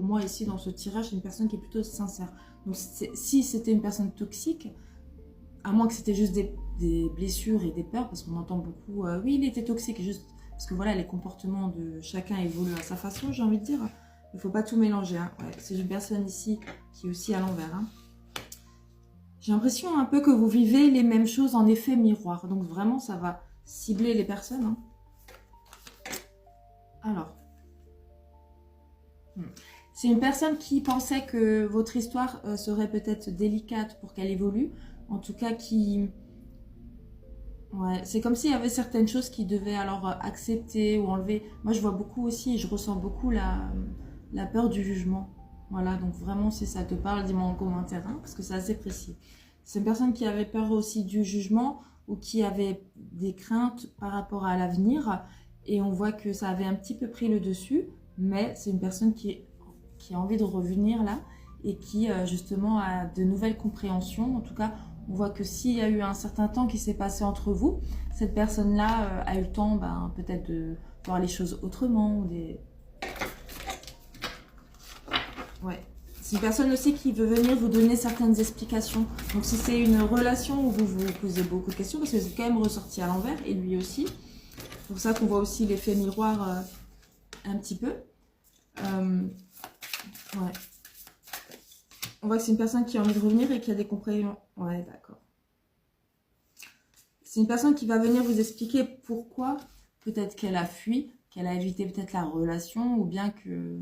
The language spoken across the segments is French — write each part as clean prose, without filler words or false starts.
pour moi ici dans ce tirage, c'est une personne qui est plutôt sincère. Donc si c'était une personne toxique, à moins que c'était juste des blessures et des peurs, parce qu'on entend beaucoup, oui il était toxique, juste parce que voilà, les comportements de chacun évoluent à sa façon, j'ai envie de dire. Il ne faut pas tout mélanger. Hein. Ouais, c'est une personne ici qui est aussi à l'envers. Hein. J'ai l'impression un peu que vous vivez les mêmes choses en effet miroir. Donc vraiment, ça va cibler les personnes. Hein. Alors. C'est une personne qui pensait que votre histoire serait peut-être délicate pour qu'elle évolue. En tout cas, qui... Ouais, c'est comme s'il y avait certaines choses qui devaient alors accepter ou enlever. Moi, je vois beaucoup aussi, et je ressens beaucoup la peur du jugement. Voilà, donc vraiment, si ça te parle, dis-moi en commentaire, hein, parce que c'est assez précis. C'est une personne qui avait peur aussi du jugement ou qui avait des craintes par rapport à l'avenir. Et on voit que ça avait un petit peu pris le dessus, mais c'est une personne qui a envie de revenir là et qui justement a de nouvelles compréhensions. En tout cas, on voit que s'il y a eu un certain temps qui s'est passé entre vous, cette personne-là a eu le temps peut-être de voir les choses autrement. Ou des... Ouais. C'est une personne aussi qui veut venir vous donner certaines explications. Donc si c'est une relation où vous vous posez beaucoup de questions, parce que c'est quand même ressorti à l'envers, et lui aussi. C'est pour ça qu'on voit aussi l'effet miroir un petit peu. Ouais. On voit que c'est une personne qui a envie de revenir et qui a des compréhensions. Ouais, d'accord. C'est une personne qui va venir vous expliquer pourquoi peut-être qu'elle a fui, qu'elle a évité peut-être la relation, ou bien que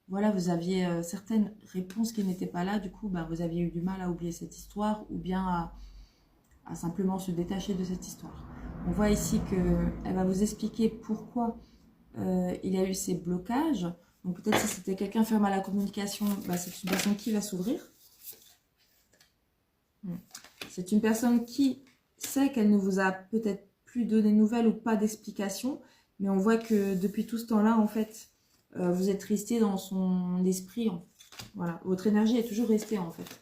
voilà, vous aviez certaines réponses qui n'étaient pas là, du coup vous aviez eu du mal à oublier cette histoire, ou bien à simplement se détacher de cette histoire. On voit ici qu'elle va vous expliquer pourquoi il y a eu ces blocages. Donc peut-être si c'était quelqu'un fermé à la communication, c'est une personne qui va s'ouvrir. C'est une personne qui sait qu'elle ne vous a peut-être plus donné de nouvelles ou pas d'explication, mais on voit que depuis tout ce temps-là, en fait, vous êtes resté dans son esprit. Voilà, votre énergie est toujours restée, en fait.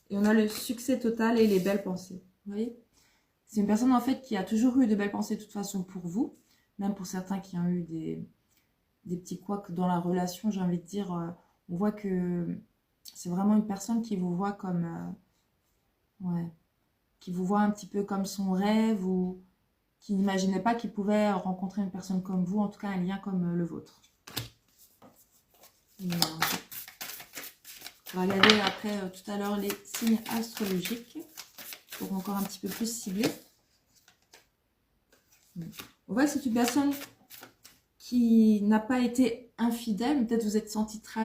Et on a le succès total et les belles pensées. Vous voyez? C'est une personne, en fait, qui a toujours eu de belles pensées, de toute façon, pour vous. Même pour certains qui ont eu des petits couacs dans la relation, j'ai envie de dire. On voit que c'est vraiment une personne qui vous voit comme... ouais, qui vous voit un petit peu comme son rêve, ou qui n'imaginait pas qu'il pouvait rencontrer une personne comme vous, en tout cas un lien comme le vôtre. On va regarder après tout à l'heure les signes astrologiques pour encore un petit peu plus cibler. On voit que c'est une personne qui n'a pas été infidèle, peut-être vous êtes senti trahi.